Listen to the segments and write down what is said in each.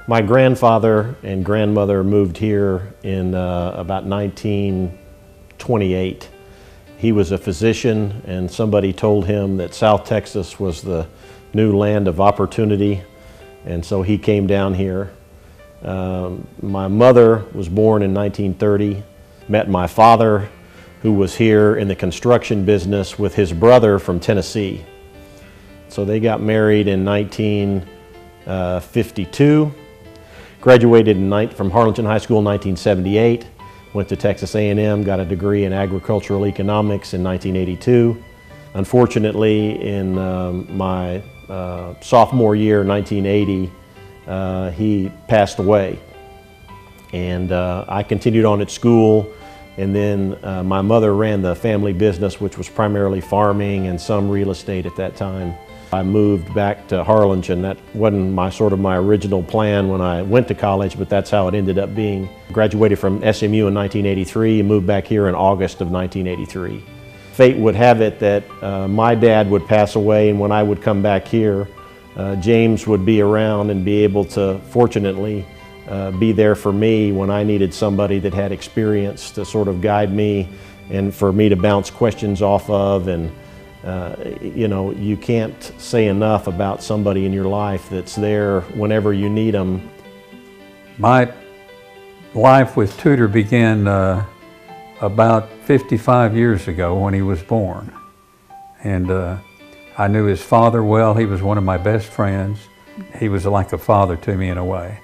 My grandfather and grandmother moved here in about 1928. He was a physician, and somebody told him that South Texas was the new land of opportunity, and so he came down here. My mother was born in 1930, met my father, who was here in the construction business with his brother from Tennessee. So they got married in 1952. Graduated from Harlingen High School in 1978, went to Texas A&M, got a degree in agricultural economics in 1982. Unfortunately, in my sophomore year, 1980, he passed away. And I continued on at school, and then my mother ran the family business, which was primarily farming and some real estate at that time. I moved back to Harlingen. That wasn't my original plan when I went to college, but that's how it ended up being. Graduated from SMU in 1983 and moved back here in August of 1983. Fate would have it that my dad would pass away, and when I would come back here, James would be around and be able to, fortunately, be there for me when I needed somebody that had experience to sort of guide me and for me to bounce questions off of. And you know, you can't say enough about somebody in your life that's there whenever you need them. My life with Tudor began about 55 years ago when he was born. And I knew his father well. He was one of my best friends. He was like a father to me in a way.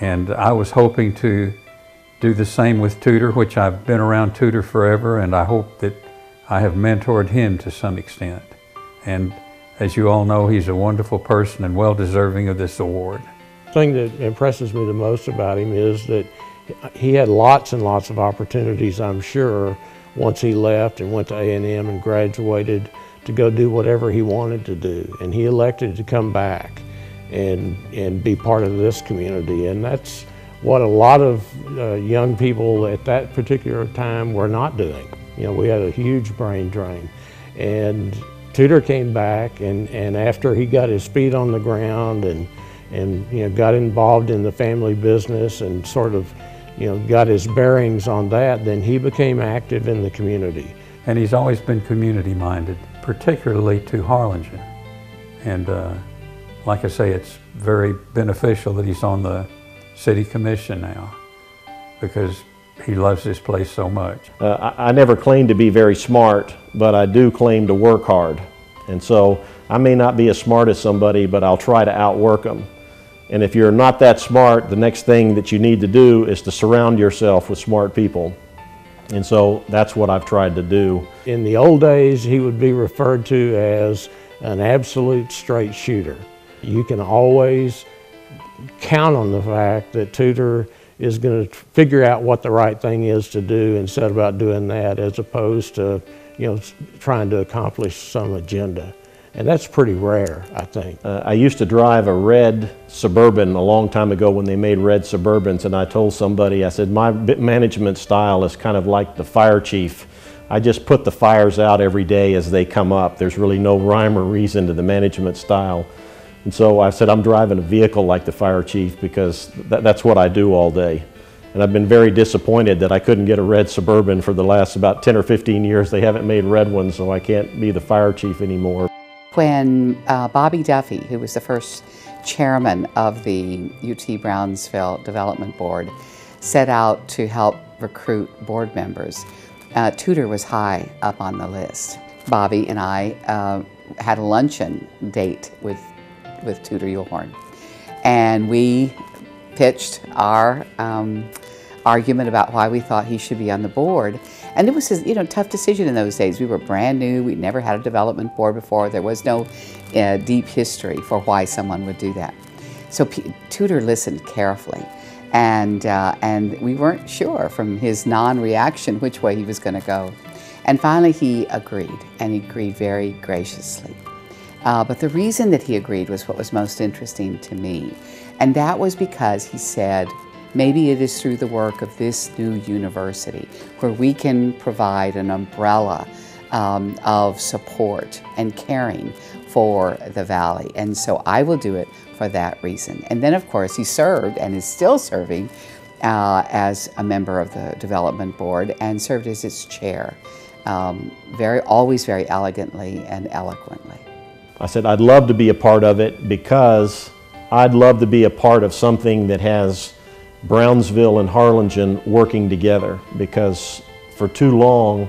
And I was hoping to do the same with Tudor, which I've been around Tudor forever, and I hope that I have mentored him to some extent. And as you all know, he's a wonderful person and well deserving of this award. The thing that impresses me the most about him is that he had lots and lots of opportunities, I'm sure, once he left and went to A&M and graduated, to go do whatever he wanted to do. And he elected to come back and be part of this community. And that's what a lot of young people at that particular time were not doing. You know, we had a huge brain drain. And Tudor came back, and after he got his feet on the ground and you know, got involved in the family business and sort of, you know, got his bearings on that, then he became active in the community. And he's always been community minded, particularly to Harlingen. And like I say, it's very beneficial that he's on the city commission now, because he loves this place so much. I never claimed to be very smart, but I do claim to work hard. And so I may not be as smart as somebody, but I'll try to outwork them. And if you're not that smart, the next thing that you need to do is to surround yourself with smart people. And so that's what I've tried to do. In the old days, he would be referred to as an absolute straight shooter. You can always count on the fact that Tudor is going to figure out what the right thing is to do and set about doing that, as opposed to, you know, trying to accomplish some agenda. And that's pretty rare, I think. I used to drive a red Suburban a long time ago when they made red Suburbans, and I told somebody, I said, my management style is kind of like the fire chief. I just put the fires out every day as they come up. There's really no rhyme or reason to the management style. And so I said, I'm driving a vehicle like the fire chief, because that's what I do all day. And I've been very disappointed that I couldn't get a red Suburban for the last about 10 or 15 years. They haven't made red ones, so I can't be the fire chief anymore. When Bobby Duffy, who was the first chairman of the UT Brownsville Development Board, set out to help recruit board members, Tudor was high up on the list. Bobby and I had a luncheon date with Tudor Uhlhorn, and we pitched our argument about why we thought he should be on the board. And it was a tough decision in those days. We were brand new. We'd never had a development board before. There was no deep history for why someone would do that. So Tudor listened carefully, and we weren't sure from his non-reaction which way he was going to go. And finally he agreed, and he agreed very graciously. But the reason that he agreed was what was most interesting to me. And that was because he said, maybe it is through the work of this new university where we can provide an umbrella of support and caring for the Valley. And so I will do it for that reason. And then, of course, he served and is still serving as a member of the Development Board and served as its chair, always very elegantly and eloquently. I said I'd love to be a part of it because I'd love to be a part of something that has Brownsville and Harlingen working together, because for too long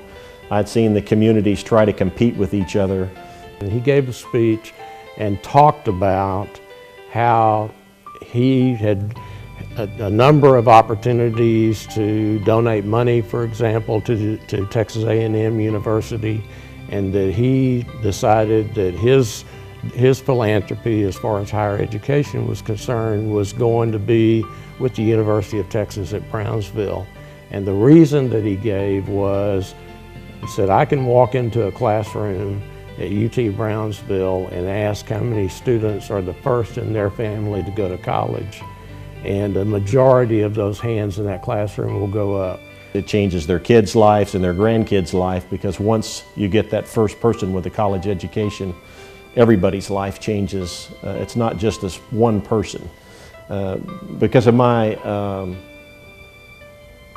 I'd seen the communities try to compete with each other. And he gave a speech and talked about how he had a number of opportunities to donate money, for example, to Texas A&M University, and that he decided that his philanthropy as far as higher education was concerned was going to be with the University of Texas at Brownsville. And the reason that he gave was, he said, I can walk into a classroom at UT Brownsville and ask how many students are the first in their family to go to college. And the majority of those hands in that classroom will go up. It changes their kids' lives and their grandkids' life, because once you get that first person with a college education, everybody's life changes. It's not just this one person. Because of my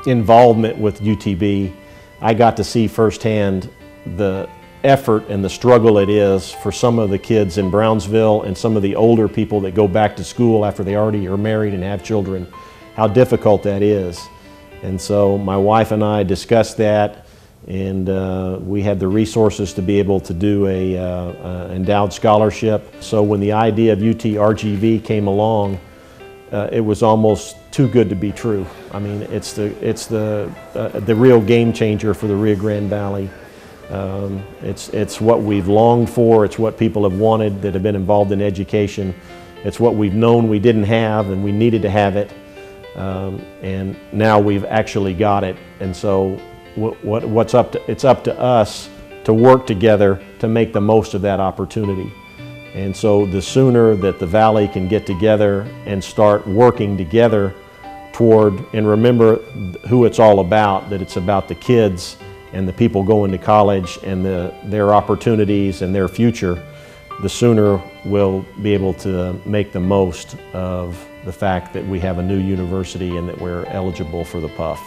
involvement with UTB, I got to see firsthand the effort and the struggle it is for some of the kids in Brownsville and some of the older people that go back to school after they already are married and have children, how difficult that is. And so my wife and I discussed that, and we had the resources to be able to do a endowed scholarship. So when the idea of UT RGV came along, it was almost too good to be true. I mean, it's the real game changer for the Rio Grande Valley. It's what we've longed for. It's what people have wanted that have been involved in education. It's what we've known we didn't have and we needed to have it. And now we've actually got it. And so it's up to us to work together to make the most of that opportunity. And so the sooner that the Valley can get together and start working together toward, and remember who it's all about, that it's about the kids and the people going to college and their opportunities and their future, the sooner we'll be able to make the most of the fact that we have a new university and that we're eligible for the PUF.